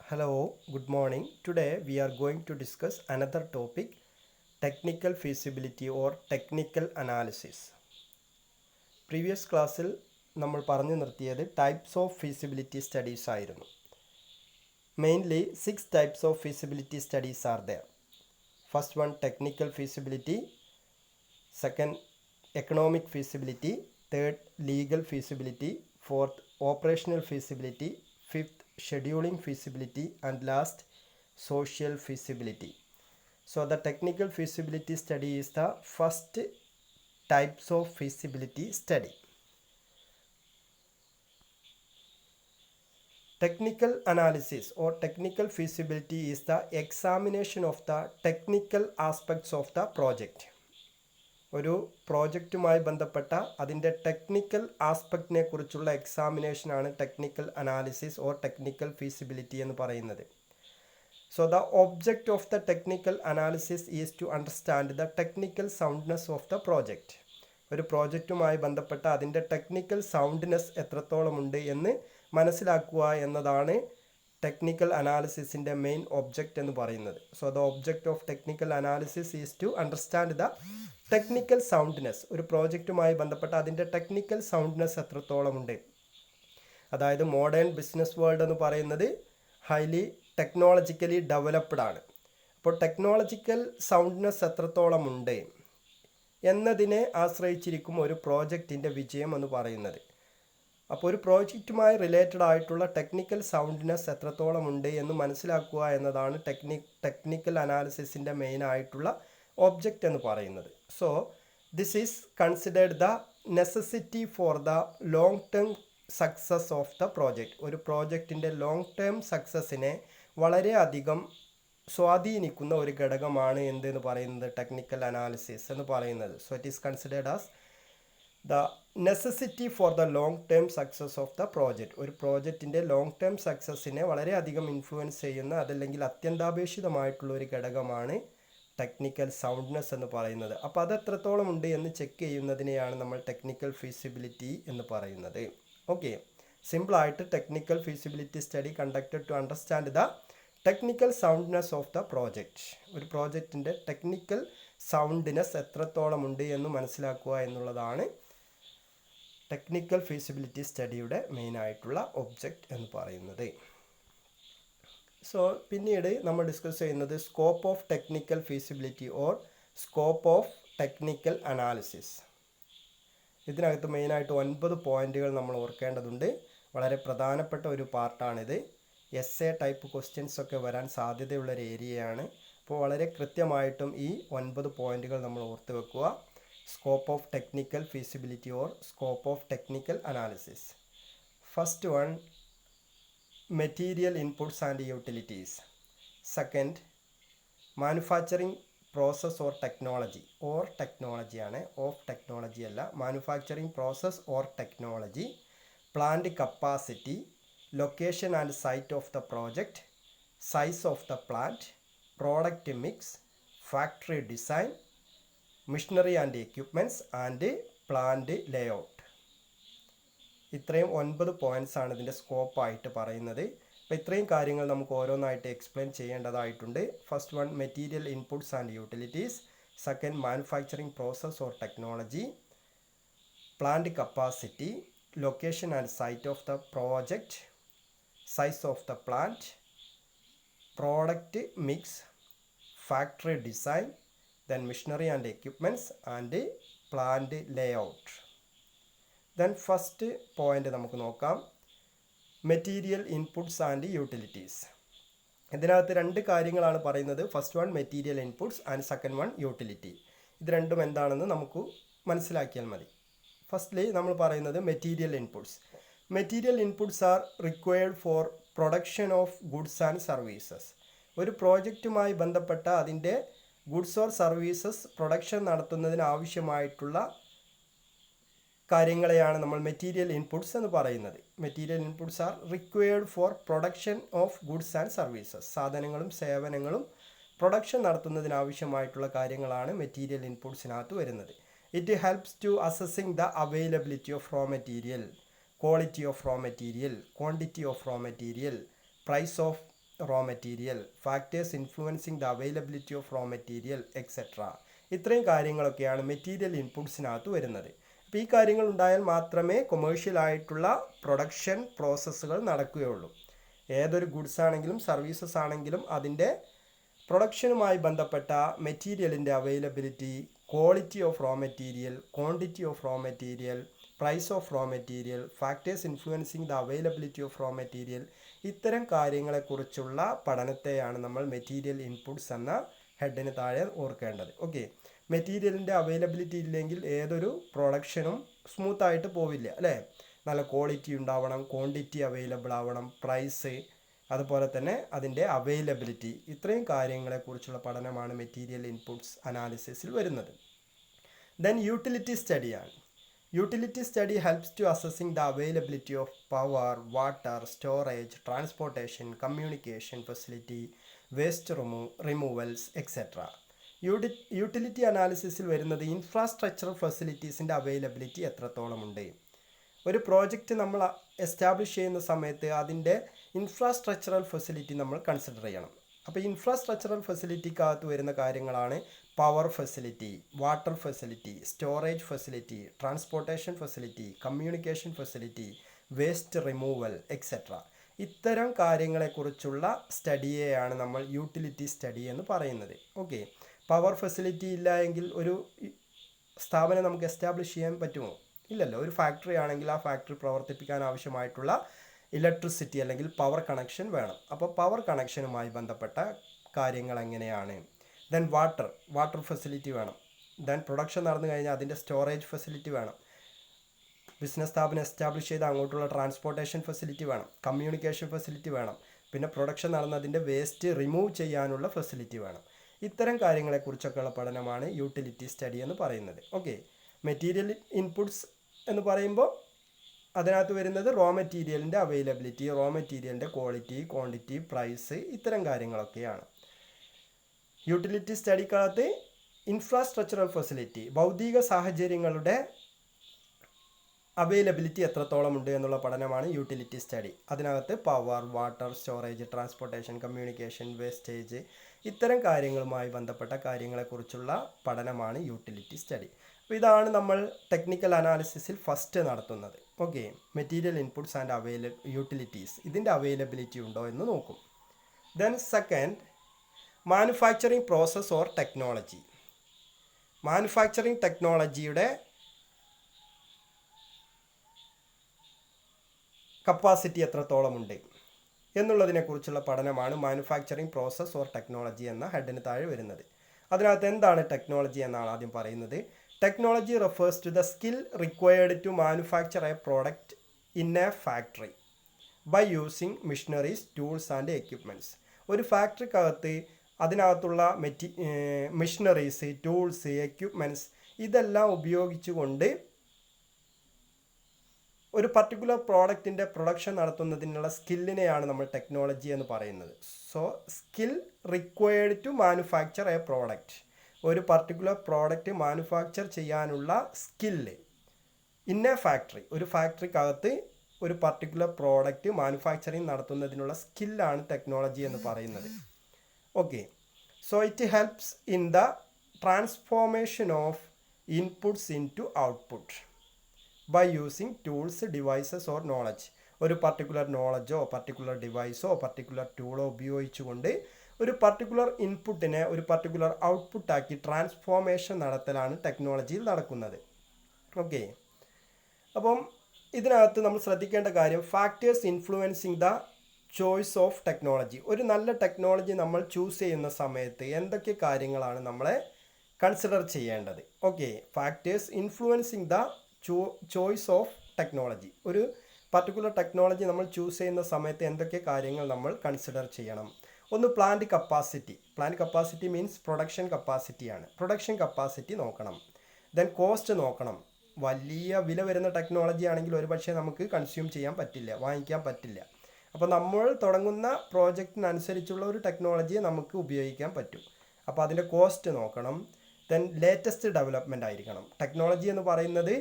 Hello, good morning. Today we are going to discuss another topic, technical feasibility or technical analysis. Previous ക്ലാസ്സിൽ നമ്മൾ പറഞ്ഞു നിർത്തിയത് types of feasibility studies ആയിരുന്നു. Mainly 6 types of feasibility studies are there. First one technical feasibility, second economic feasibility, third legal feasibility, fourth operational feasibility, fifth scheduling feasibility, and last social feasibility. So the technical feasibility study is the first types of feasibility study. Technical analysis or technical feasibility is the examination of the technical aspects of the project. ഒരു പ്രോജക്റ്റുമായി ബന്ധപ്പെട്ട അതിൻ്റെ technical ആസ്പെക്റ്റിനെ കുറിച്ചുള്ള എക്സാമിനേഷനാണ് technical analysis or technical feasibility എന്ന് പറയുന്നത്. So the object of the technical analysis is to understand the technical soundness of the project. ഒരു പ്രോജക്റ്റുമായി ബന്ധപ്പെട്ട അതിൻ്റെ ടെക്നിക്കൽ സൗണ്ട്നെസ് എത്രത്തോളമുണ്ട് എന്ന് മനസ്സിലാക്കുക എന്നതാണ് ടെക്നിക്കൽ അനാലിസിസിൻ്റെ മെയിൻ ഒബ്ജക്റ്റ് എന്ന് പറയുന്നത്. So the object of technical analysis is to understand the technical soundness. ഒരു പ്രോജക്റ്റുമായി ബന്ധപ്പെട്ട അതിൻ്റെ ടെക്നിക്കൽ സൗണ്ട്നെസ് എത്രത്തോളമുണ്ട്. അതായത് മോഡേൺ ബിസിനസ് വേൾഡ് എന്ന് പറയുന്നത് ഹൈലി ടെക്നോളജിക്കലി ഡെവലപ്ഡ് ആണ്. അപ്പോൾ ടെക്നോളജിക്കൽ സൗണ്ട്നെസ് എത്രത്തോളമുണ്ട് എന്നതിനെ ആശ്രയിച്ചിരിക്കും ഒരു പ്രോജക്റ്റിൻ്റെ വിജയം എന്ന് പറയുന്നത്. അപ്പോൾ ഒരു പ്രോജക്റ്റുമായി റിലേറ്റഡ് ആയിട്ടുള്ള ടെക്നിക്കൽ സൗണ്ട്നെസ് എത്രത്തോളമുണ്ട് എന്ന് മനസ്സിലാക്കുക എന്നതാണ് ടെക്നിക്കൽ അനാലിസിസിൻ്റെ മെയിൻ ആയിട്ടുള്ള ഒബ്ജക്റ്റ് എന്ന് പറയുന്നത്. So this is considered the necessity for the long term success of the project. ഒരു പ്രോജക്റ്റിൻ്റെ ലോങ് ടേം സക്സസ്സിനെ വളരെയധികം സ്വാധീനിക്കുന്ന ഒരു ഘടകമാണ് എന്തെന്ന് പറയുന്നത് ടെക്നിക്കൽ അനാലിസിസ് എന്ന് പറയുന്നത്. So it is considered as the necessity for the long term success of the project. ഒരു പ്രോജക്റ്റിൻ്റെ ലോങ് ടേം സക്സസ്സിനെ വളരെയധികം ഇൻഫ്ലുവൻസ് ചെയ്യുന്ന അതല്ലെങ്കിൽ അത്യന്താപേക്ഷിതമായിട്ടുള്ള ഒരു ഘടകമാണ് ടെക്നിക്കൽ സൗണ്ട്നെസ് എന്ന് പറയുന്നത്. അപ്പോൾ അത് എത്രത്തോളം ഉണ്ട് എന്ന് ചെക്ക് ചെയ്യുന്നതിനെയാണ് നമ്മൾ ടെക്നിക്കൽ ഫീസിബിലിറ്റി എന്ന് പറയുന്നത്. ഓക്കെ, സിമ്പിളായിട്ട് technical feasibility study conducted to understand the technical soundness of the project. ഒരു പ്രോജക്റ്റിൻ്റെ ടെക്നിക്കൽ സൗണ്ട്നെസ് എത്രത്തോളം ഉണ്ട് എന്ന് മനസ്സിലാക്കുക എന്നുള്ളതാണ് ടെക്നിക്കൽ ഫീസിബിലിറ്റി സ്റ്റഡിയുടെ മെയിനായിട്ടുള്ള ഒബ്ജക്റ്റ് എന്ന് പറയുന്നത്. സോ പിന്നീട് നമ്മൾ ഡിസ്കസ് ചെയ്യുന്നത് scope of technical feasibility or scope of technical analysis. ഇതിനകത്ത് മെയിനായിട്ട് 9 പോയിന്റുകൾ നമ്മൾ ഓർക്കേണ്ടതുണ്ട്. വളരെ പ്രധാനപ്പെട്ട ഒരു പാർട്ടാണിത്. എസ് എ ടൈപ്പ് ക്വസ്റ്റ്യൻസ് ഒക്കെ വരാൻ സാധ്യതയുള്ളൊരു ഏരിയയാണ്. അപ്പോൾ വളരെ കൃത്യമായിട്ടും ഈ 9 പോയിന്റുകൾ നമ്മൾ ഓർത്ത് വെക്കുക. Scope of technical feasibility or scope of technical analysis. First one, material inputs and utilities. Second, manufacturing process or technology. Or ടെക്നോളജിയാണ്, ഓഫ് ടെക്നോളജി അല്ല. Manufacturing process or technology. Plant capacity, location and site of the project, size of the plant, product mix, factory design, machinery and equipments and plant layout. ഇത്രയും 9 points ആണ് ഇതിൻ്റെ സ്കോപ്പായിട്ട് പറയുന്നത്. അപ്പോൾ ഇത്രയും കാര്യങ്ങൾ നമുക്ക് ഓരോന്നായിട്ട് എക്സ്പ്ലെയിൻ ചെയ്യേണ്ടതായിട്ടുണ്ട്. First one, material inputs and utilities. Second, manufacturing process or technology. Plant capacity, location and site of the project, size of the plant, product mix, factory design, then machinery and equipments and plant layout. Then first point നമുക്ക് നോക്കാം, material inputs and utilities. ഇതിനകത്ത് 2 കാര്യങ്ങളാണ് പറയുന്നത്. First one material inputs and second one utility. ഇത് രണ്ടും എന്താണെന്ന് നമുക്ക് മനസ്സിലാക്കിയാൽ മതി. ഫസ്റ്റ്ലി നമ്മൾ പറയുന്നത് material inputs. Material inputs are required for production of goods and services. ഒരു പ്രോജക്റ്റുമായി ബന്ധപ്പെട്ട അതിൻ്റെ ഗുഡ്സ് ഓർ സർവീസസ് പ്രൊഡക്ഷൻ നടത്തുന്നതിന് ആവശ്യമായിട്ടുള്ള കാര്യങ്ങളെയാണ് നമ്മൾ മെറ്റീരിയൽ ഇൻപുട്സ് എന്ന് പറയുന്നത്. Material inputs are required for production of goods and services. സാധനങ്ങളും സേവനങ്ങളും പ്രൊഡക്ഷൻ നടത്തുന്നതിന് ആവശ്യമായിട്ടുള്ള കാര്യങ്ങളാണ് മെറ്റീരിയൽ ഇൻപുട്സിനകത്ത് വരുന്നത്. It helps to assessing the availability of raw material, quality of raw material, quantity of raw material, price of raw material, factors influencing the availability of raw material etcetera. ഇത്രയും കാര്യങ്ങളൊക്കെയാണ് material ഇൻപുട്സിനകത്ത് വരുന്നത്. അപ്പോൾ ഈ കാര്യങ്ങൾ ഉണ്ടായാൽ മാത്രമേ കൊമേഴ്ഷ്യൽ ആയിട്ടുള്ള പ്രൊഡക്ഷൻ പ്രോസസ്സുകൾ നടക്കുകയുള്ളൂ. ഏതൊരു ഗുഡ്സ് ആണെങ്കിലും സർവീസസ് ആണെങ്കിലും അതിൻ്റെ പ്രൊഡക്ഷനുമായി ബന്ധപ്പെട്ട മെറ്റീരിയലിൻ്റെ availability, quality of raw material, quantity of raw material, price of raw material, factors influencing the availability of raw material, ഇത്തരം കാര്യങ്ങളെക്കുറിച്ചുള്ള പഠനത്തെയാണ് നമ്മൾ മെറ്റീരിയൽ ഇൻപുട്സ് എന്ന ഹെഡിന് താഴെ ഓർക്കേണ്ടത്. ഓക്കെ, മെറ്റീരിയലിൻ്റെ അവൈലബിലിറ്റി ഇല്ലെങ്കിൽ ഏതൊരു പ്രൊഡക്ഷനും സ്മൂത്തായിട്ട് പോവില്ല അല്ലേ. നല്ല ക്വാളിറ്റി ഉണ്ടാവണം, ക്വാണ്ടിറ്റി അവൈലബിൾ ആവണം, പ്രൈസ്, അതുപോലെ തന്നെ അതിൻ്റെ അവൈലബിലിറ്റി, ഇത്രയും കാര്യങ്ങളെക്കുറിച്ചുള്ള പഠനമാണ് മെറ്റീരിയൽ ഇൻപുട്സ് അനാലിസിസിൽ വരുന്നത്. ദെൻ യൂട്ടിലിറ്റി സ്റ്റഡിയാണ്. Utility study helps to assessing the availability of power, water, storage, transportation, communication facility, waste removals etcetera. Utility അനാലിസിസിൽ വരുന്നത് ഇൻഫ്രാസ്ട്രക്ചറൽ ഫെസിലിറ്റീസിൻ്റെ അവൈലബിലിറ്റി എത്രത്തോളമുണ്ട്. ഒരു പ്രോജക്റ്റ് നമ്മൾ എസ്റ്റാബ്ലിഷ് ചെയ്യുന്ന സമയത്ത് അതിൻ്റെ ഇൻഫ്രാസ്ട്രക്ചറൽ ഫെസിലിറ്റി നമ്മൾ കൺസിഡർ ചെയ്യണം. അപ്പോൾ ഇൻഫ്രാസ്ട്രക്ചറൽ ഫെസിലിറ്റിക്കകത്ത് വരുന്ന കാര്യങ്ങളാണ് power facility, water facility, storage facility, transportation facility, communication facility, waste removal etcetera. ഇത്തരം കാര്യങ്ങളെക്കുറിച്ചുള്ള സ്റ്റഡിയെയാണ് നമ്മൾ യൂട്ടിലിറ്റി സ്റ്റഡി എന്ന് പറയുന്നത്. ഓക്കെ, പവർ ഫെസിലിറ്റി ഇല്ല എങ്കിൽ ഒരു സ്ഥാപനം നമുക്ക് എസ്റ്റാബ്ലിഷ് ചെയ്യാൻ പറ്റുമോ? ഇല്ലല്ലോ. ഒരു ഫാക്ടറി ആണെങ്കിൽ ആ ഫാക്ടറി പ്രവർത്തിപ്പിക്കാൻ ആവശ്യമായിട്ടുള്ള ഇലക്ട്രിസിറ്റി അല്ലെങ്കിൽ പവർ കണക്ഷൻ വേണം. അപ്പോൾ പവർ കണക്ഷനുമായി ബന്ധപ്പെട്ട കാര്യങ്ങൾ എങ്ങനെയാണ്. ദെൻ വാട്ടർ ഫെസിലിറ്റി വേണം. ദെൻ പ്രൊഡക്ഷൻ നടന്നു കഴിഞ്ഞാൽ അതിൻ്റെ സ്റ്റോറേജ് ഫെസിലിറ്റി വേണം. ബിസിനസ് സ്ഥാപനം എസ്റ്റാബ്ലിഷ് ചെയ്ത് അങ്ങോട്ടുള്ള ട്രാൻസ്പോർട്ടേഷൻ ഫെസിലിറ്റി വേണം, കമ്മ്യൂണിക്കേഷൻ ഫെസിലിറ്റി വേണം, പിന്നെ പ്രൊഡക്ഷൻ നടന്നതിൻ്റെ വേസ്റ്റ് റിമൂവ് ചെയ്യാനുള്ള ഫെസിലിറ്റി വേണം. ഇത്തരം കാര്യങ്ങളെക്കുറിച്ചൊക്കെയുള്ള പഠനമാണ് യൂട്ടിലിറ്റി സ്റ്റഡി എന്ന് പറയുന്നത്. ഓക്കെ, മെറ്റീരിയൽ ഇൻപുട്സ് എന്ന് പറയുമ്പോൾ അതിനകത്ത് വരുന്നത് റോ മെറ്റീരിയലിൻ്റെ അവൈലബിലിറ്റി, റോ മെറ്റീരിയലിൻ്റെ ക്വാളിറ്റി, ക്വാണ്ടിറ്റി, പ്രൈസ്, ഇത്തരം കാര്യങ്ങളൊക്കെയാണ്. യൂട്ടിലിറ്റി സ്റ്റഡിക്കകത്ത് ഇൻഫ്രാസ്ട്രക്ചറൽ ഫെസിലിറ്റി, ഭൗതിക സാഹചര്യങ്ങളുടെ അവൈലബിലിറ്റി എത്രത്തോളം ഉണ്ട് എന്നുള്ള പഠനമാണ് യൂട്ടിലിറ്റി സ്റ്റഡി. അതിനകത്ത് power, water, storage, transportation, communication, wastage, ഇത്തരം കാര്യങ്ങളുമായി ബന്ധപ്പെട്ട കാര്യങ്ങളെക്കുറിച്ചുള്ള പഠനമാണ് യൂട്ടിലിറ്റി സ്റ്റഡി. അപ്പോൾ ഇതാണ് നമ്മൾ ടെക്നിക്കൽ അനാലിസിസിൽ ഫസ്റ്റ് നടത്തുന്നത്. Okay, material inputs and utilities, ഇതിൻ്റെ അവൈലബിലിറ്റി ഉണ്ടോ എന്ന് നോക്കും. Then second, manufacturing process or technology. Manufacturing ടെക്നോളജിയുടെ കപ്പാസിറ്റി എത്രത്തോളമുണ്ട് എന്നുള്ളതിനെക്കുറിച്ചുള്ള പഠനമാണ് മാനുഫാക്ചറിങ് പ്രോസസ് ഓർ ടെക്നോളജി എന്ന ഹെഡിന് താഴെ വരുന്നത്. അതിനകത്ത് എന്താണ് ടെക്നോളജി എന്നാണ് ആദ്യം പറയുന്നത്. Technology refers to the skill required to manufacture a product in a factory by using machineries, tools and equipments. ഒരു ഫാക്ടറിക്കകത്ത് അതിനകത്തുള്ള മിഷനറീസ്, ടൂൾസ്, എക്യുപ്മെൻറ്റ്സ് ഇതെല്ലാം ഉപയോഗിച്ചുകൊണ്ട് ഒരു പർട്ടിക്കുലർ പ്രോഡക്റ്റിൻ്റെ പ്രൊഡക്ഷൻ നടത്തുന്നതിനുള്ള സ്കില്ലിനെയാണ് നമ്മൾ ടെക്നോളജി എന്ന് പറയുന്നത്. So skill required to manufacture a product, ഒരു പർട്ടിക്കുലർ പ്രോഡക്റ്റ് മാനുഫാക്ചർ ചെയ്യാനുള്ള സ്കില്ല് ഇൻ എ ഫാക്ടറി, ഒരു ഫാക്ടറിക്കകത്ത് ഒരു പർട്ടിക്കുലർ പ്രോഡക്റ്റ് മാനുഫാക്ചറിങ് നടത്തുന്നതിനുള്ള സ്കില്ലാണ് ടെക്നോളജി എന്ന് പറയുന്നത്. Okay, so it helps in the transformation of inputs into output by using tools, devices or knowledge. ഒരു particular നോളജോ പർട്ടിക്കുലർ ഡിവൈസോ പർട്ടിക്കുലർ ടൂളോ ഉപയോഗിച്ചുകൊണ്ട് ഒരു പർട്ടിക്കുലർ ഇൻപുട്ടിനെ ഒരു പർട്ടിക്കുലർ ഔട്ട്പുട്ടാക്കി ട്രാൻസ്ഫോർമേഷൻ നടത്തലാണ് ടെക്നോളജിയിൽ നടക്കുന്നത്. ഓക്കെ, അപ്പം ഇതിനകത്ത് നമ്മൾ ശ്രദ്ധിക്കേണ്ട കാര്യം, factors influencing the choice of technology. ഒരു നല്ല ടെക്നോളജി നമ്മൾ ചൂസ് ചെയ്യുന്ന സമയത്ത് എന്തൊക്കെ കാര്യങ്ങളാണ് നമ്മളെ കൺസിഡർ ചെയ്യേണ്ടത്. Okay, factors influencing the choice of technology. ഒരു പർട്ടിക്കുലർ ടെക്നോളജി നമ്മൾ ചൂസ് ചെയ്യുന്ന സമയത്ത് എന്തൊക്കെ കാര്യങ്ങൾ നമ്മൾ കൺസിഡർ ചെയ്യണം. ഒന്ന്, plant capacity. Plant capacity means production കപ്പാസിറ്റിയാണ്. പ്രൊഡക്ഷൻ കപ്പാസിറ്റി നോക്കണം. ദെൻ കോസ്റ്റ് നോക്കണം. വലിയ വില വരുന്ന ടെക്നോളജി ആണെങ്കിൽ ഒരുപക്ഷെ നമുക്ക് കൺസ്യൂം ചെയ്യാൻ പറ്റില്ല, വാങ്ങിക്കാൻ പറ്റില്ല. അപ്പോൾ നമ്മൾ തുടങ്ങുന്ന പ്രോജക്റ്റിനനുസരിച്ചുള്ള ഒരു ടെക്നോളജിയെ നമുക്ക് ഉപയോഗിക്കാൻ പറ്റും. അപ്പോൾ അതിൻ്റെ കോസ്റ്റ് നോക്കണം. ദെൻ ലേറ്റസ്റ്റ് ഡെവലപ്മെൻ്റ് ആയിരിക്കണം. ടെക്നോളജി എന്ന് പറയുന്നത്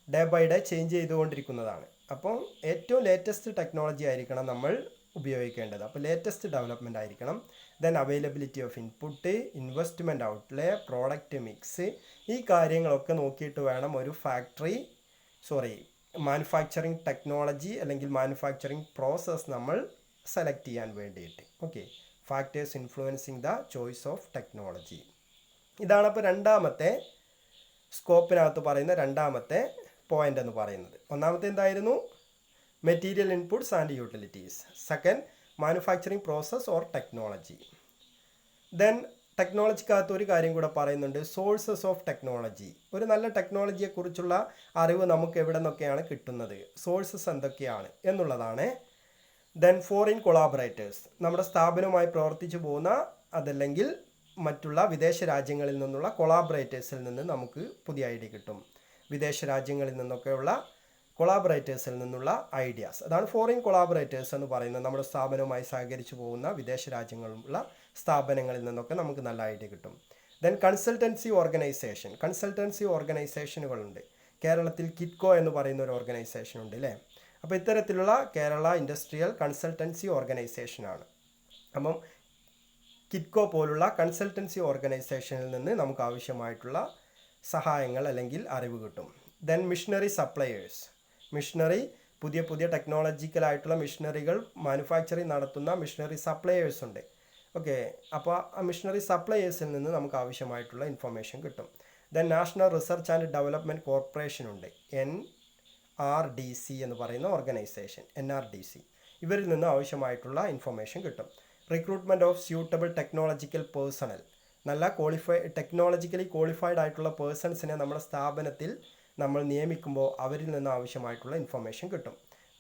ഡേ ബൈ ഡേ ചേഞ്ച് ചെയ്തുകൊണ്ടിരിക്കുന്നതാണ്. അപ്പോൾ ഏറ്റവും ലേറ്റസ്റ്റ് ടെക്നോളജി ആയിരിക്കണം നമ്മൾ ഉപയോഗിക്കേണ്ടത്. അപ്പോൾ ലേറ്റസ്റ്റ് ഡെവലപ്മെൻ്റ് ആയിരിക്കണം. Then availability of input, investment outlay, product mix, ഈ കാര്യങ്ങളൊക്കെ നോക്കിയിട്ട് വേണം ഒരു മാനുഫാക്ചറിങ് ടെക്നോളജി അല്ലെങ്കിൽ മാനുഫാക്ചറിങ് പ്രോസസ്സ് നമ്മൾ സെലക്ട് ചെയ്യാൻ വേണ്ടിയിട്ട്. Okay, factors influencing the choice of technology. ഇതാണ് അപ്പോൾ രണ്ടാമത്തെ സ്കോപ്പിനകത്ത് പറയുന്ന രണ്ടാമത്തെ പോയിന്റ് എന്ന് പറയുന്നത്. ഒന്നാമത്തെ എന്തായിരുന്നു? Material inputs and utilities. Second, manufacturing process or technology. Then ടെക്നോളജിക്കകത്ത് ഒരു കാര്യം കൂടെ പറയുന്നുണ്ട്, സോഴ്സസ് ഓഫ് ടെക്നോളജി. ഒരു നല്ല ടെക്നോളജിയെക്കുറിച്ചുള്ള അറിവ് നമുക്ക് എവിടെ നിന്നൊക്കെയാണ് കിട്ടുന്നത്, സോഴ്സസ് എന്തൊക്കെയാണ് എന്നുള്ളതാണ്. ദെൻ ഫോറിൻ കൊളാബറേറ്റേഴ്സ്, നമ്മുടെ സ്ഥാപനവുമായി പ്രവർത്തിച്ചു പോകുന്ന അതല്ലെങ്കിൽ മറ്റുള്ള വിദേശ രാജ്യങ്ങളിൽ നിന്നുള്ള കൊളാബറേറ്റേഴ്സിൽ നിന്ന് നമുക്ക് പുതിയ ഐഡിയ കിട്ടും. വിദേശ രാജ്യങ്ങളിൽ നിന്നൊക്കെയുള്ള കൊളാബറേറ്റേഴ്സിൽ നിന്നുള്ള ഐഡിയാസ്, അതാണ് ഫോറിൻ കൊളാബറേറ്റേഴ്സ് എന്ന് പറയുന്നത്. നമ്മുടെ സ്ഥാപനവുമായി സഹകരിച്ചു പോകുന്ന വിദേശ രാജ്യങ്ങളിലുള്ള സ്ഥാപനങ്ങളിൽ നിന്നൊക്കെ നമുക്ക് നല്ല ഐഡിയ കിട്ടും. Then consultancy organisation. കൺസൾട്ടൻസി ഓർഗനൈസേഷനുകളുണ്ട്. കേരളത്തിൽ കിറ്റ്കോ എന്ന് പറയുന്ന ഒരു ഓർഗനൈസേഷൻ ഉണ്ട് അല്ലേ. അപ്പോൾ ഇത്തരത്തിലുള്ള കേരള ഇൻഡസ്ട്രിയൽ കൺസൾട്ടൻസി ഓർഗനൈസേഷനാണ്. അപ്പം കിറ്റ്കോ പോലുള്ള കൺസൾട്ടൻസി ഓർഗനൈസേഷനിൽ നിന്ന് നമുക്ക് ആവശ്യമായിട്ടുള്ള സഹായങ്ങൾ അല്ലെങ്കിൽ അറിവ് കിട്ടും. Then missionary suppliers. മിഷനറി, പുതിയ പുതിയ ടെക്നോളജിക്കലായിട്ടുള്ള മിഷനറികൾ മാനുഫാക്ചറിങ് നടത്തുന്ന മിഷനറി സപ്ലയേഴ്സ് ഉണ്ട്. ഓക്കെ, അപ്പോൾ ആ മിഷനറി സപ്ലയേഴ്സിൽ നിന്ന് നമുക്ക് ആവശ്യമായിട്ടുള്ള ഇൻഫർമേഷൻ കിട്ടും. Then national research and development corporation ഉണ്ട്, NRDC എന്ന് പറയുന്ന ഓർഗനൈസേഷൻ, NRDC. ഇവരിൽ നിന്ന് ആവശ്യമായിട്ടുള്ള ഇൻഫർമേഷൻ കിട്ടും. Recruitment of suitable technological personal. നല്ല ടെക്നോളജിക്കലി ക്വാളിഫൈഡ് ആയിട്ടുള്ള പേഴ്സൺസിനെ നമ്മുടെ സ്ഥാപനത്തിൽ നമ്മൾ നിയമിക്കുമ്പോൾ അവരിൽ നിന്ന് ആവശ്യമായിട്ടുള്ള ഇൻഫർമേഷൻ കിട്ടും.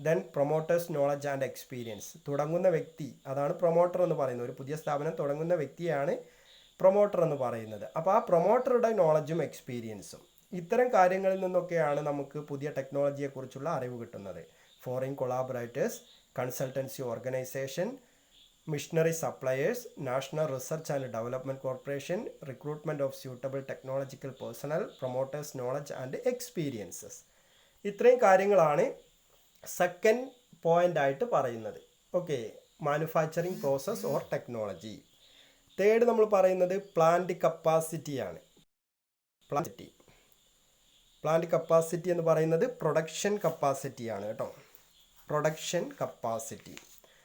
Then promoters knowledge and experience. തുടങ്ങുന്ന വ്യക്തി, അതാണ് പ്രൊമോട്ടർ എന്ന് പറയുന്നത്. ഒരു പുതിയ സ്ഥാപനം തുടങ്ങുന്ന വ്യക്തിയാണ് പ്രൊമോട്ടർ എന്ന് പറയുന്നത്. അപ്പോൾ ആ പ്രൊമോട്ടറുടെ നോളജും എക്സ്പീരിയൻസും, ഇത്തരം കാര്യങ്ങളിൽ നിന്നൊക്കെയാണ് നമുക്ക് പുതിയ ടെക്നോളജിയെക്കുറിച്ചുള്ള അറിവ് കിട്ടുന്നത്. Foreign collaborators, consultancy organisation, missionary suppliers, national research and development corporation, recruitment of suitable technological personal, promoters knowledge and experiences. ഇത്രയും കാര്യങ്ങളാണ് സെക്കൻഡ് പോയിൻ്റ് ആയിട്ട് പറയുന്നത്. Okay, manufacturing process or technology. Third നമ്മൾ പറയുന്നത് പ്ലാന്റ് കപ്പാസിറ്റിയാണ്. പ്ലാന്റ് കപ്പാസിറ്റി എന്ന് പറയുന്നത് production കപ്പാസിറ്റിയാണ് കേട്ടോ, production capacity.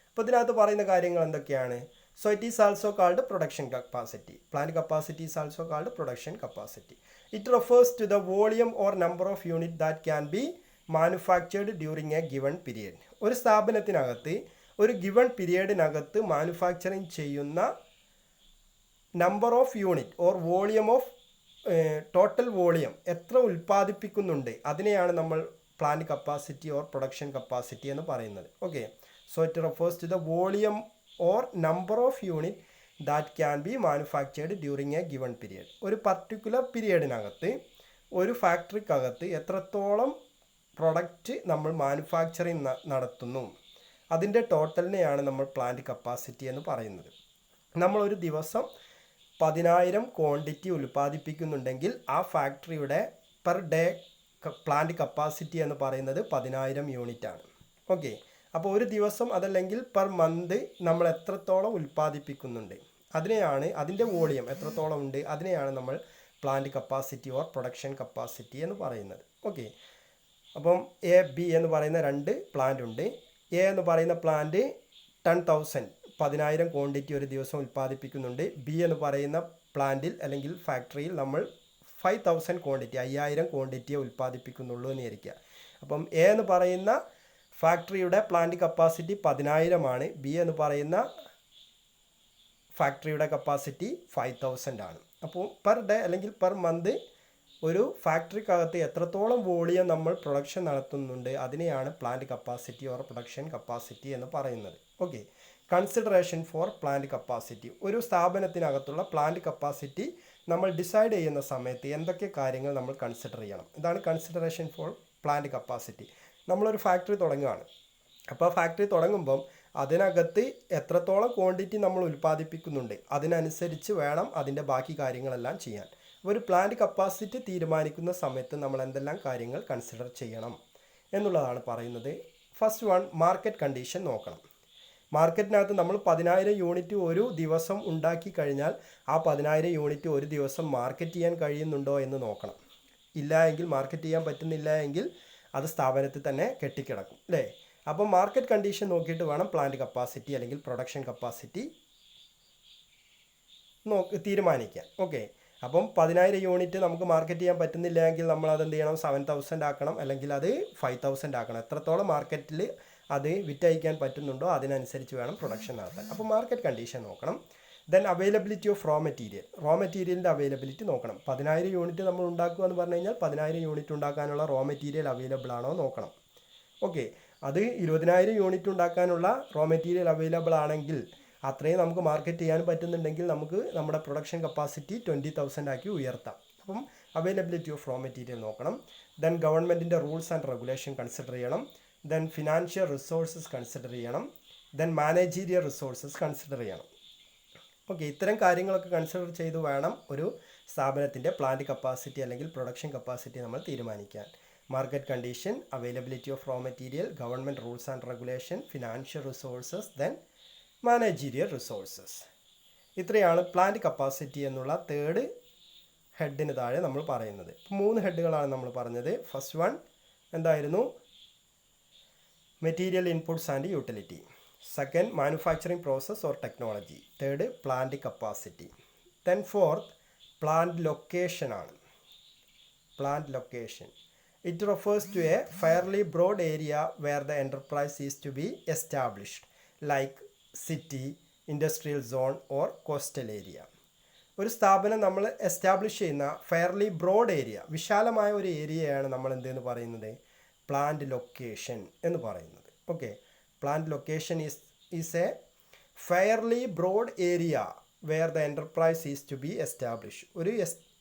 അപ്പോൾ ഇതിനകത്ത് പറയുന്ന കാര്യങ്ങൾ എന്തൊക്കെയാണ്? So it is also called production capacity. Plant capacity is also called production capacity. It refers to the volume or number of unit that can be manufactured during a given period. ഒരു സ്ഥാപനത്തിനകത്ത് ഒരു given പീരിയഡിനകത്ത് manufacturing ചെയ്യുന്ന number of unit or volume of total volume, എത്ര ഉൽപ്പാദിപ്പിക്കുന്നുണ്ട്, അതിനെയാണ് നമ്മൾ plant capacity or production capacity എന്ന് പറയുന്നത്. Okay, so it refers to the volume or number of unit that can be manufactured during a given period. ഒരു particular പീരിയഡിനകത്ത് ഒരു ഫാക്ടറിക്കകത്ത് എത്രത്തോളം product നമ്മൾ മാനുഫാക്ചറിങ് നടത്തുന്നു, അതിൻ്റെ ടോട്ടലിനെയാണ് നമ്മൾ പ്ലാന്റ് കപ്പാസിറ്റി എന്ന് പറയുന്നത്. നമ്മളൊരു ദിവസം 10,000 ക്വാണ്ടിറ്റി ഉൽപ്പാദിപ്പിക്കുന്നുണ്ടെങ്കിൽ ആ ഫാക്ടറിയുടെ പെർ ഡേ പ്ലാന്റ് കപ്പാസിറ്റി എന്ന് പറയുന്നത് 10,000 യൂണിറ്റാണ്. ഓക്കെ, അപ്പോൾ ഒരു ദിവസം അതല്ലെങ്കിൽ പെർ മന്ത് നമ്മൾ എത്രത്തോളം ഉൽപ്പാദിപ്പിക്കുന്നുണ്ട്, അതിൻ്റെ വോളിയം എത്രത്തോളം ഉണ്ട്, അതിനെയാണ് നമ്മൾ plant capacity or production capacity എന്ന് പറയുന്നത്. ഓക്കെ, അപ്പം A-B എന്ന് പറയുന്ന 2 പ്ലാന്റ് ഉണ്ട്. A എന്ന് പറയുന്ന പ്ലാന്റ് 10,000 10,000 ക്വാണ്ടിറ്റി ഒരു ദിവസം ഉൽപ്പാദിപ്പിക്കുന്നുണ്ട്. B എന്ന് പറയുന്ന പ്ലാന്റിൽ അല്ലെങ്കിൽ ഫാക്ടറിയിൽ നമ്മൾ 5,000 ക്വാണ്ടിറ്റി 5,000 ക്വാണ്ടിറ്റിയെ ഉൽപ്പാദിപ്പിക്കുന്നുള്ളൂ എന്ന് വിചാരിക്കുക. അപ്പം A എന്ന് പറയുന്ന ഫാക്ടറിയുടെ പ്ലാന്റ് കപ്പാസിറ്റി 10,000 ആണ്. B എന്ന് പറയുന്ന ഫാക്ടറിയുടെ കപ്പാസിറ്റി 5,000 ആണ്. അപ്പോൾ പെർ ഡേ അല്ലെങ്കിൽ പെർ മന്ത് ഒരു ഫാക്ടറിക്കകത്ത് എത്രത്തോളം വോളിയം നമ്മൾ പ്രൊഡക്ഷൻ നടത്തുന്നുണ്ട്, അതിനെയാണ് plant capacity or production capacity എന്ന് പറയുന്നത്. Okay, consideration four plant capacity. ഒരു സ്ഥാപനത്തിനകത്തുള്ള പ്ലാന്റ് കപ്പാസിറ്റി നമ്മൾ ഡിസൈഡ് ചെയ്യുന്ന സമയത്ത് എന്തൊക്കെ കാര്യങ്ങൾ നമ്മൾ കൺസിഡർ ചെയ്യണം, ഇതാണ് കൺസിഡറേഷൻ ഫോർ പ്ലാന്റ് കപ്പാസിറ്റി. നമ്മളൊരു ഫാക്ടറി തുടങ്ങുകയാണ്. അപ്പോൾ ഫാക്ടറി തുടങ്ങുമ്പം അതിനകത്ത് എത്രത്തോളം ക്വാണ്ടിറ്റി നമ്മൾ ഉൽപ്പാദിപ്പിക്കുന്നുണ്ട്, അതിനനുസരിച്ച് വേണം അതിൻ്റെ ബാക്കി കാര്യങ്ങളെല്ലാം ചെയ്യാൻ. ഒരു പ്ലാന്റ് കപ്പാസിറ്റി തീരുമാനിക്കുന്ന സമയത്ത് നമ്മൾ എന്തെല്ലാം കാര്യങ്ങൾ കൺസിഡർ ചെയ്യണം എന്നുള്ളതാണ് പറയുന്നത്. ഫസ്റ്റ് വൺ, മാർക്കറ്റ് കണ്ടീഷൻ നോക്കണം. മാർക്കറ്റിനകത്ത് നമ്മൾ 10,000 യൂണിറ്റ് ഒരു ദിവസം ഉണ്ടാക്കി കഴിഞ്ഞാൽ ആ 10,000 യൂണിറ്റ് ഒരു ദിവസം മാർക്കറ്റ് ചെയ്യാൻ കഴിയുന്നുണ്ടോ എന്ന് നോക്കണം. ഇല്ല എങ്കിൽ, മാർക്കറ്റ് ചെയ്യാൻ പറ്റുന്നില്ല എങ്കിൽ അത് സ്ഥാപനത്തിൽ തന്നെ കെട്ടിക്കിടക്കും അല്ലേ. അപ്പം മാർക്കറ്റ് കണ്ടീഷൻ നോക്കിയിട്ട് വേണം പ്ലാന്റ് കപ്പാസിറ്റി അല്ലെങ്കിൽ പ്രൊഡക്ഷൻ കപ്പാസിറ്റി തീരുമാനിക്കാൻ. ഓക്കെ, അപ്പം 10,000 യൂണിറ്റ് നമുക്ക് മാർക്കറ്റ് ചെയ്യാൻ പറ്റുന്നില്ല എങ്കിൽ നമ്മൾ അത് എന്ത് ചെയ്യണം, 7,000 ആക്കണം, അല്ലെങ്കിൽ അത് 5,000 ആക്കണം. എത്രത്തോളം മാർക്കറ്റിൽ അത് വിറ്റഴിക്കാൻ പറ്റുന്നുണ്ടോ അതിനനുസരിച്ച് വേണം പ്രൊഡക്ഷൻ നടത്താൻ. അപ്പോൾ മാർക്കറ്റ് കണ്ടീഷൻ നോക്കണം. ദെൻ അവൈലബിലിറ്റി ഓഫ് റോ മെറ്റീരിയലിൻ്റെ അവൈലബിലിറ്റി നോക്കണം. 10,000 യൂണിറ്റ് നമ്മൾ ഉണ്ടാക്കുക എന്ന് പറഞ്ഞു കഴിഞ്ഞാൽ 10,000 യൂണിറ്റ് ഉണ്ടാക്കാനുള്ള റോ മെറ്റീരിയൽ അവൈലബിൾ ആണോ നോക്കണം. ഓക്കെ, അത് 20,000 യൂണിറ്റ് ഉണ്ടാക്കാനുള്ള റോ മെറ്റീരിയൽ അവൈലബിൾ ആണെങ്കിൽ, അത്രയും നമുക്ക് മാർക്കറ്റ് ചെയ്യാൻ പറ്റുന്നുണ്ടെങ്കിൽ നമുക്ക് നമ്മുടെ പ്രൊഡക്ഷൻ കപ്പാസിറ്റി 20,000 ആക്കി ഉയർത്താം. അപ്പം അവൈലബിലിറ്റി ഓഫ് റോ മെറ്റീരിയൽ നോക്കണം. ദെൻ ഗവൺമെൻറ്റിൻ്റെ റൂൾസ് ആൻഡ് റെഗുലേഷൻ കൺസിഡർ ചെയ്യണം. ദെൻ ഫിനാൻഷ്യൽ റിസോഴ്സസ് കൺസിഡർ ചെയ്യണം. ദെൻ മാനേജീരിയൽ റിസോഴ്സസ് കൺസിഡർ ചെയ്യണം. ഓക്കെ, ഇത്തരം കാര്യങ്ങളൊക്കെ കൺസിഡർ ചെയ്ത് വേണം ഒരു സ്ഥാപനത്തിൻ്റെ പ്ലാന്റ് കപ്പാസിറ്റി അല്ലെങ്കിൽ പ്രൊഡക്ഷൻ കപ്പാസിറ്റി നമ്മൾ തീരുമാനിക്കാൻ. Market condition, availability of raw material, government rules and regulation, financial resources, then managerial resources. ഇത്രയാണ് പ്ലാന്റ് കപ്പാസിറ്റി എന്നുള്ള തേർഡ് ഹെഡിന് താഴെ നമ്മൾ പറയുന്നത്. 3 ഹെഡുകളാണ് നമ്മൾ പറഞ്ഞത്. ഫസ്റ്റ് വൺ എന്തായിരുന്നു? Material inputs and utility. Second, manufacturing process or technology. Third, plant capacity. Then fourth, plant location ആണ്. Plant location, it refers to a fairly broad area where the enterprise is to be established, like city, industrial zone or coastal area. ഒരു സ്ഥാപനം നമ്മൾ establish ചെയ്യുന്ന fairly broad area, വിശാലമായ ഒരു ഏരിയയാണ് നമ്മൾ എന്തെന്ന് പറയുന്നത്? പ്ലാന്റ് ലൊക്കേഷൻ എന്ന് പറയുന്നത്. Okay, plant location is a fairly broad area where the enterprise is to be establish.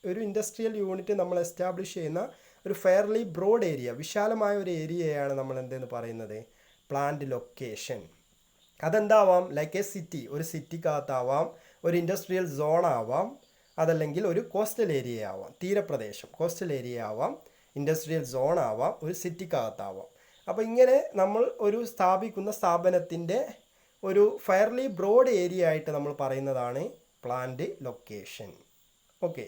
ഒരു ഇൻഡസ്ട്രിയൽ യൂണിറ്റ് നമ്മൾ എസ്റ്റാബ്ലിഷ് ചെയ്യുന്ന ഒരു ഫെയർലി ബ്രോഡ് ഏരിയ, വിശാലമായ ഒരു ഏരിയയാണ് നമ്മൾ എന്തെന്ന് പറയുന്നത്? Plant location. അതെന്താവാം? ലൈക്ക് എ സിറ്റി, ഒരു സിറ്റിക്കകത്താവാം, ഒരു ഇൻഡസ്ട്രിയൽ സോൺ ആവാം, അതല്ലെങ്കിൽ ഒരു കോസ്റ്റൽ ഏരിയ ആവാം, തീരപ്രദേശം കോസ്റ്റൽ ഏരിയ ആവാം, ഇൻഡസ്ട്രിയൽ സോൺ ആവാം, ഒരു സിറ്റിക്കകത്താവാം. അപ്പോൾ ഇങ്ങനെ നമ്മൾ ഒരു സ്ഥാപിക്കുന്ന സ്ഥാപനത്തിൻ്റെ ഒരു ഫെയർലി ബ്രോഡ് ഏരിയ ആയിട്ട് നമ്മൾ പറയുന്നതാണ് plant location. Okay,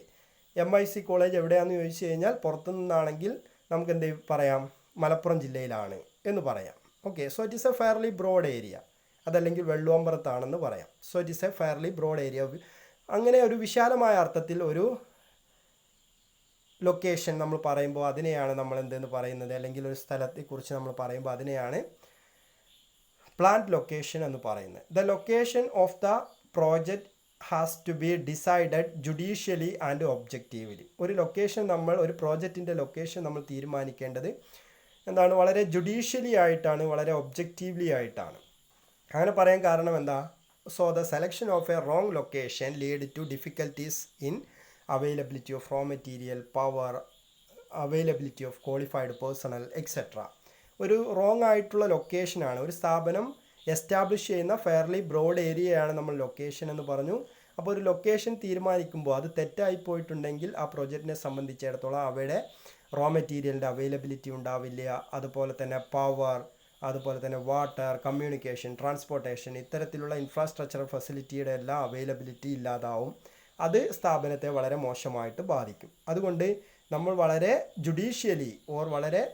MIC college എവിടെയാണെന്ന് ചോദിച്ചു കഴിഞ്ഞാൽ പുറത്തു നിന്നാണെങ്കിൽ നമുക്ക് എന്ത് പറയാം? മലപ്പുറം ജില്ലയിലാണ് എന്ന് പറയാം. Okay, so it is a fairly broad area. അതല്ലെങ്കിൽ വെള്ളുവമ്പറത്താണെന്ന് പറയാം. So it is a fairly broad area. അങ്ങനെ ഒരു വിശാലമായ അർത്ഥത്തിൽ ഒരു ലൊക്കേഷൻ നമ്മൾ പറയുമ്പോൾ അതിനെയാണ് നമ്മൾ എന്തെന്ന് പറയുന്നത്, അല്ലെങ്കിൽ ഒരു സ്ഥലത്തെക്കുറിച്ച് നമ്മൾ പറയുമ്പോൾ അതിനെയാണ് പ്ലാന്റ് ലൊക്കേഷൻ എന്ന് പറയുന്നത്. The location of the project has to be decided judicially and objectively. ഒരു ലൊക്കേഷൻ ഒരു പ്രോജക്റ്റിൻ്റെ ലൊക്കേഷൻ നമ്മൾ തീരുമാനിക്കേണ്ടത് എന്താണ്? വളരെ ജുഡീഷ്യലി ആയിട്ടാണ്, വളരെ ഒബ്ജക്റ്റീവ്ലി ആയിട്ടാണ്. അങ്ങനെ പറയാൻ കാരണം എന്താ? So the selection of a wrong location lead to difficulties in availability of raw material, power, availability of qualified personnel etcetera. ഒരു റോങ് ആയിട്ടുള്ള ലൊക്കേഷനാണ്. ഒരു സ്ഥാപനം എസ്റ്റാബ്ലിഷ് ചെയ്യുന്ന ഫെയർലി ബ്രോഡ് ഏരിയയാണ് നമ്മൾ ലൊക്കേഷൻ എന്ന് പറഞ്ഞു. അപ്പോൾ ഒരു ലൊക്കേഷൻ തീരുമാനിക്കുമ്പോൾ അത് തെറ്റായി പോയിട്ടുണ്ടെങ്കിൽ ആ പ്രോജക്റ്റിനെ സംബന്ധിച്ചിടത്തോളം അവയുടെ റോ മെറ്റീരിയലിൻ്റെ അവൈലബിലിറ്റി ഉണ്ടാവില്ല, അതുപോലെ തന്നെ പവർ, അതുപോലെ തന്നെ വാട്ടർ, കമ്മ്യൂണിക്കേഷൻ, ട്രാൻസ്പോർട്ടേഷൻ, ഇത്തരത്തിലുള്ള ഇൻഫ്രാസ്ട്രക്ചർ ഫെസിലിറ്റിയുടെ എല്ലാം അവൈലബിലിറ്റി ഇല്ലാതാവും. അത് സ്ഥാപനത്തെ വളരെ മോശമായിട്ട് ബാധിക്കും. അതുകൊണ്ട് നമ്മൾ വളരെ ജുഡീഷ്യലി വളരെ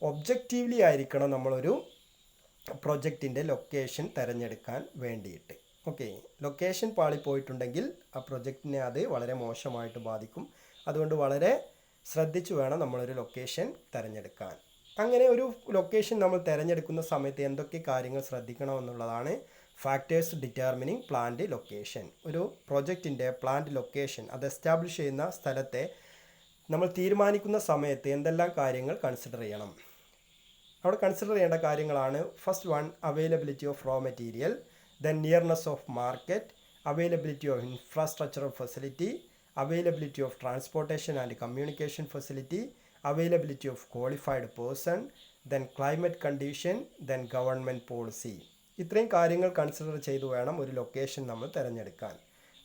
ഒബ്ജക്റ്റീവ്ലി ആയിരിക്കണം നമ്മളൊരു പ്രൊജക്റ്റിൻ്റെ ലൊക്കേഷൻ തിരഞ്ഞെടുക്കാൻ വേണ്ടിയിട്ട്. ഓക്കെ, ലൊക്കേഷൻ പാളിപ്പോയിട്ടുണ്ടെങ്കിൽ ആ പ്രൊജക്റ്റിനെ അത് വളരെ മോശമായിട്ട് ബാധിക്കും. അതുകൊണ്ട് വളരെ ശ്രദ്ധിച്ചു വേണം നമ്മളൊരു ലൊക്കേഷൻ തിരഞ്ഞെടുക്കാൻ. അങ്ങനെ ഒരു ലൊക്കേഷൻ നമ്മൾ തിരഞ്ഞെടുക്കുന്ന സമയത്ത് എന്തൊക്കെ കാര്യങ്ങൾ ശ്രദ്ധിക്കണമെന്നുള്ളതാണ് ഫാക്ടേഴ്സ് ഡിറ്റർമിനിങ് പ്ലാന്റ് ലൊക്കേഷൻ. ഒരു പ്രൊജക്റ്റിൻ്റെ പ്ലാന്റ് ലൊക്കേഷൻ, അത് എസ്റ്റാബ്ലിഷ് ചെയ്യുന്ന സ്ഥലത്തെ നമ്മൾ തീരുമാനിക്കുന്ന സമയത്ത് എന്തെല്ലാം കാര്യങ്ങൾ കൺസിഡർ ചെയ്യണം? അവിടെ കൺസിഡർ ചെയ്യേണ്ട കാര്യങ്ങളാണ്: first one, availability of raw material, then nearness of market, availability of infrastructural facility, availability of transportation and communication facility, availability of qualified person, then climate condition, then government policy. ഇത്രയും കാര്യങ്ങൾ consider ചെയ്ത് വേണം ഒരു location നമ്മൾ തിരഞ്ഞെടുക്കാൻ.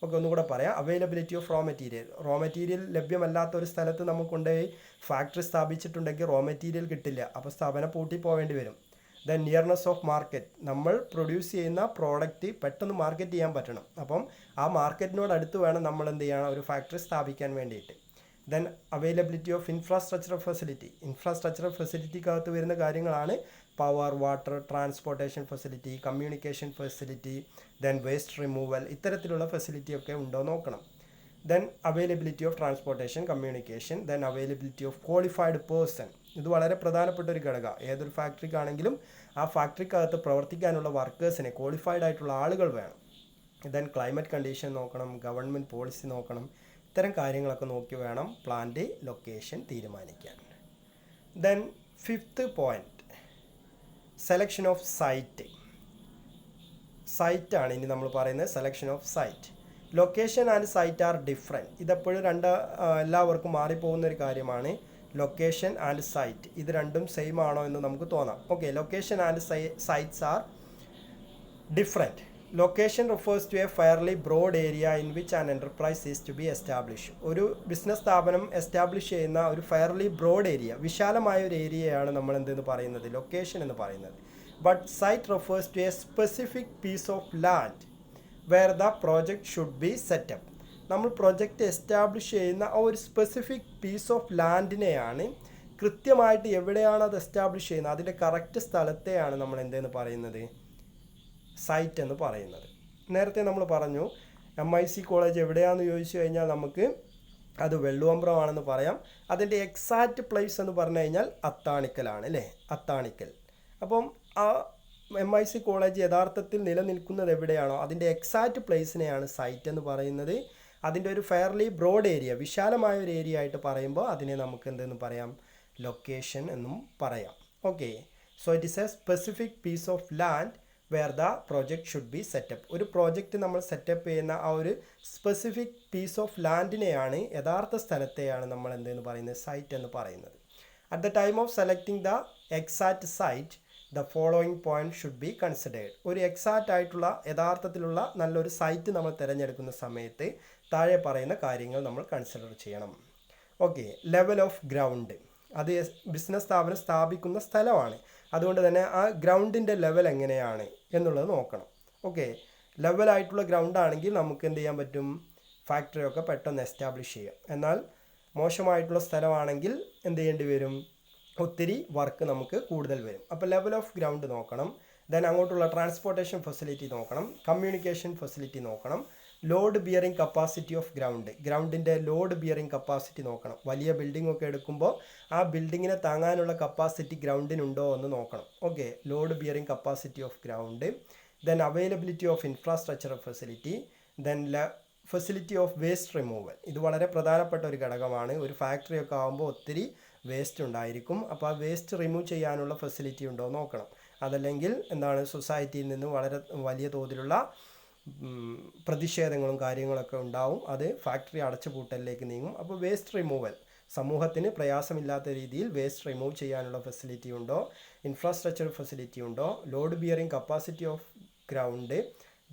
Okay, ഒന്നുകൂടെ പറയാം. Availability of raw material ലഭ്യമല്ലാത്ത ഒരു സ്ഥലത്ത് നമുക്ക് കൊണ്ടുപോയി ഫാക്ടറി സ്ഥാപിച്ചിട്ടുണ്ടെങ്കിൽ റോ മെറ്റീരിയൽ കിട്ടില്ല, അപ്പോൾ സ്ഥാപനം പൂട്ടി പോവേണ്ടി വരും. ദെൻ നിയർനെസ് ഓഫ് മാർക്കറ്റ്, നമ്മൾ പ്രൊഡ്യൂസ് ചെയ്യുന്ന പ്രോഡക്റ്റ് പെട്ടെന്ന് മാർക്കറ്റ് ചെയ്യാൻ പറ്റണം. അപ്പം ആ മാർക്കറ്റിനോട് അടുത്ത് വേണം നമ്മൾ എന്ത് ചെയ്യണം, ഒരു ഫാക്ടറി സ്ഥാപിക്കാൻ വേണ്ടിയിട്ട്. Then availability of infrastructural facility, infrastructural ഫെസിലിറ്റിക്കകത്ത് വരുന്ന കാര്യങ്ങളാണ് power, water, transportation facility, communication facility, then waste removal, ഇത്തരത്തിലുള്ള ഫെസിലിറ്റിയൊക്കെ ഉണ്ടോ നോക്കണം. Then availability of transportation, communication, then availability of qualified person. ഇത് വളരെ പ്രധാനപ്പെട്ട ഒരു ഘടകം. ഏതൊരു ഫാക്ടറിക്കാണെങ്കിലും ആ ഫാക്ടറിക്കകത്ത് പ്രവർത്തിക്കാനുള്ള വർക്കേഴ്സിനെ, ക്വാളിഫൈഡ് ആയിട്ടുള്ള ആളുകൾ വേണം. ദെൻ ക്ലൈമറ്റ് കണ്ടീഷൻ നോക്കണം, ഗവൺമെൻറ് പോളിസി നോക്കണം. ഇത്തരം കാര്യങ്ങളൊക്കെ നോക്കി വേണം പ്ലാന്റ് ലൊക്കേഷൻ തീരുമാനിക്കാൻ. Then 5th point, selection of site. സൈറ്റാണ് ഇനി നമ്മൾ പറയുന്നത്, selection of site. Location and site are different. ഇതെപ്പോഴും എല്ലാവർക്കും മാറിപ്പോകുന്ന ഒരു കാര്യമാണ്. ലൊക്കേഷൻ ആൻഡ് സൈറ്റ് ഇത് രണ്ടും സെയിം ആണോ എന്ന് നമുക്ക് തോന്നാം. Okay, location and sites are different. Location refers to a fairly broad area in which an enterprise is to be establish. ഒരു ബിസിനസ് സ്ഥാപനം എസ്റ്റാബ്ലിഷ് ചെയ്യുന്ന ഒരു ഫെയർലി ബ്രോഡ് ഏരിയ, വിശാലമായ ഒരു ഏരിയയാണ് നമ്മൾ എന്തെന്ന് പറയുന്നത്, ലൊക്കേഷൻ എന്ന് പറയുന്നത്. But site refers to a specific piece of land where the project should be set up. നമ്മൾ പ്രൊജക്റ്റ് എസ്റ്റാബ്ലിഷ് ചെയ്യുന്ന ആ ഒരു സ്പെസിഫിക് പീസ് ഓഫ് ലാൻഡിനെയാണ്, കൃത്യമായിട്ട് എവിടെയാണ് അത് എസ്റ്റാബ്ലിഷ് ചെയ്യുന്നത്, അതിൻ്റെ കറക്റ്റ് സ്ഥലത്തെയാണ് നമ്മൾ എന്തെന്ന് പറയുന്നത്, സൈറ്റ് എന്ന് പറയുന്നത്. നേരത്തെ നമ്മൾ പറഞ്ഞു MIC കോളേജ് എവിടെയാണെന്ന് ചോദിച്ചു കഴിഞ്ഞാൽ നമുക്ക് അത് വെള്ളുവമ്പ്രമാണെന്ന് പറയാം. അതിൻ്റെ എക്സാക്റ്റ് പ്ലേസ് എന്ന് പറഞ്ഞു കഴിഞ്ഞാൽ അത്താണിക്കലാണ്, അല്ലേ, അത്താണിക്കൽ. അപ്പം ആ MIC കോളേജ് യഥാർത്ഥത്തിൽ നിലനിൽക്കുന്നത് എവിടെയാണോ അതിൻ്റെ എക്സാക്റ്റ് പ്ലേസിനെയാണ് സൈറ്റ് എന്ന് പറയുന്നത്. അതിൻ്റെ ഒരു ഫെയർലി ബ്രോഡ് ഏരിയ, വിശാലമായ ഒരു ഏരിയ ആയിട്ട് പറയുമ്പോൾ അതിനെ നമുക്ക് എന്തെന്ന് പറയാം, ലൊക്കേഷൻ എന്നും പറയാം. Okay, so it is a specific piece of land where the project should be set up. ഒരു പ്രോജക്റ്റ് നമ്മൾ സെറ്റപ്പ് ചെയ്യുന്ന ആ ഒരു സ്പെസിഫിക് പീസ് ഓഫ് ലാൻഡിനെയാണ്, യഥാർത്ഥ സ്ഥലത്തെയാണ് നമ്മൾ എന്തെന്ന് പറയുന്നത്, സൈറ്റ് എന്ന് പറയുന്നത്. At the time of selecting the exact site the following point should be considered. ഒരു എക്സാക്റ്റ് ആയിട്ടുള്ള യഥാർത്ഥത്തിലുള്ള നല്ലൊരു സൈറ്റ് നമ്മൾ തിരഞ്ഞെടുക്കുന്ന സമയത്ത് താഴെ പറയുന്ന കാര്യങ്ങൾ നമ്മൾ കൺസിഡർ ചെയ്യണം. Okay, level of ground. അത് ബിസിനസ് സ്ഥാപനം സ്ഥാപിക്കുന്ന സ്ഥലമാണ്. അതുകൊണ്ട് തന്നെ ആ ഗ്രൗണ്ടിൻ്റെ ലെവൽ എങ്ങനെയാണ് എന്നുള്ളത് നോക്കണം. ഓക്കെ, ലെവലായിട്ടുള്ള ഗ്രൗണ്ട് ആണെങ്കിൽ നമുക്ക് എന്ത് ചെയ്യാൻ പറ്റും, ഫാക്ടറിയൊക്കെ പെട്ടെന്ന് എസ്റ്റാബ്ലിഷ് ചെയ്യാം. എന്നാൽ മോശമായിട്ടുള്ള സ്ഥലമാണെങ്കിൽ എന്ത് ചെയ്യേണ്ടി വരും, ഒത്തിരി വർക്ക് നമുക്ക് കൂടുതൽ വരും. അപ്പോൾ ലെവൽ ഓഫ് ഗ്രൗണ്ട് നോക്കണം. ദെൻ അങ്ങോട്ടുള്ള ട്രാൻസ്പോർട്ടേഷൻ ഫെസിലിറ്റി നോക്കണം, കമ്മ്യൂണിക്കേഷൻ ഫെസിലിറ്റി നോക്കണം, load bearing capacity of ground, ഗ്രൗണ്ടിൻ്റെ ലോഡ് ബിയറിംഗ് കപ്പാസിറ്റി നോക്കണം. വലിയ ബിൽഡിംഗ് ഒക്കെ എടുക്കുമ്പോൾ ആ ബിൽഡിങ്ങിനെ താങ്ങാനുള്ള കപ്പാസിറ്റി ഗ്രൗണ്ടിനുണ്ടോ എന്ന് നോക്കണം. Okay, load bearing capacity of ground. Then availability of infrastructural facility. Then facility of waste removal. ഇത് വളരെ പ്രധാനപ്പെട്ട ഒരു ഘടകമാണ്. ഒരു ഫാക്ടറിയൊക്കെ ആകുമ്പോൾ ഒത്തിരി വേസ്റ്റ് ഉണ്ടായിരിക്കും. അപ്പോൾ ആ വേസ്റ്റ് റിമൂവ് ചെയ്യാനുള്ള ഫെസിലിറ്റി ഉണ്ടോ നോക്കണം. അതല്ലെങ്കിൽ എന്താണ്, സൊസൈറ്റിയിൽ നിന്ന് വളരെ വലിയ തോതിലുള്ള പ്രതിഷേധങ്ങളും കാര്യങ്ങളൊക്കെ ഉണ്ടാവും. അത് ഫാക്ടറി അടച്ചുപൂട്ടലിലേക്ക് നീങ്ങും. അപ്പോൾ വേസ്റ്റ് റിമൂവൽ, സമൂഹത്തിന് പ്രയാസമില്ലാത്ത രീതിയിൽ വേസ്റ്റ് റിമൂവ് ചെയ്യാനുള്ള ഫെസിലിറ്റി ഉണ്ടോ, ഇൻഫ്രാസ്ട്രക്ചർ ഫെസിലിറ്റി ഉണ്ടോ, load bearing capacity of ground,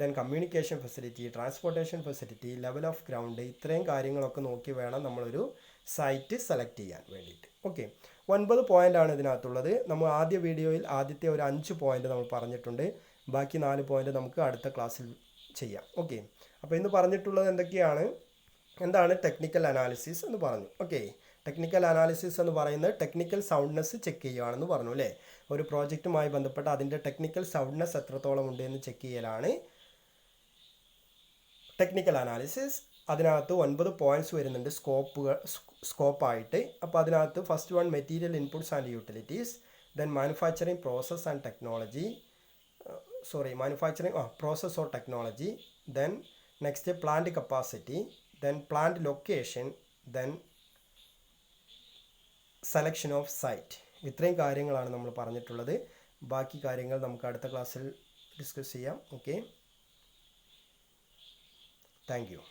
then communication facility, transportation facility, level of ground, ഇത്രയും കാര്യങ്ങളൊക്കെ നോക്കി വേണം നമ്മളൊരു സൈറ്റ് സെലക്ട് ചെയ്യാൻ വേണ്ടിയിട്ട്. ഓക്കെ, 9 പോയിൻ്റാണ് ഇതിനകത്തുള്ളത്. നമ്മൾ ആദ്യ വീഡിയോയിൽ ആദ്യത്തെ ഒരു 5 പോയിൻ്റ് നമ്മൾ പറഞ്ഞിട്ടുണ്ട്. ബാക്കി 4 പോയിൻ്റ് നമുക്ക് അടുത്ത ക്ലാസ്സിൽ ചെയ്യാം. ഓക്കെ, അപ്പോൾ ഇന്ന് പറഞ്ഞിട്ടുള്ളത് എന്താണ് ടെക്നിക്കൽ അനാലിസിസ് എന്ന് പറഞ്ഞു. ഓക്കെ, ടെക്നിക്കൽ അനാലിസിസ് എന്ന് പറയുന്നത് ടെക്നിക്കൽ സൗണ്ട്നെസ് ചെക്ക് ചെയ്യുകയാണെന്ന് പറഞ്ഞു, അല്ലേ. ഒരു പ്രോജക്റ്റുമായി ബന്ധപ്പെട്ട് അതിൻ്റെ ടെക്നിക്കൽ സൗണ്ട്നെസ് എത്രത്തോളം ഉണ്ട് എന്ന് ചെക്ക് ചെയ്യലാണ് ടെക്നിക്കൽ അനാലിസിസ്. അതിനകത്ത് 9 പോയിൻറ്റ്സ് വരുന്നുണ്ട് സ്കോപ്പായിട്ട്. അപ്പോൾ അതിനകത്ത് first one material inputs and utilities, then manufacturing process and technology, process or technology, then next plant capacity, then plant location, then selection of site. ഇത്രയും കാര്യങ്ങളാണ് നമ്മൾ പറഞ്ഞിട്ടുള്ളത്. ബാക്കി കാര്യങ്ങൾ നമുക്ക് അടുത്ത ക്ലാസ്സിൽ ഡിസ്കസ് ചെയ്യാം. Okay, thank you.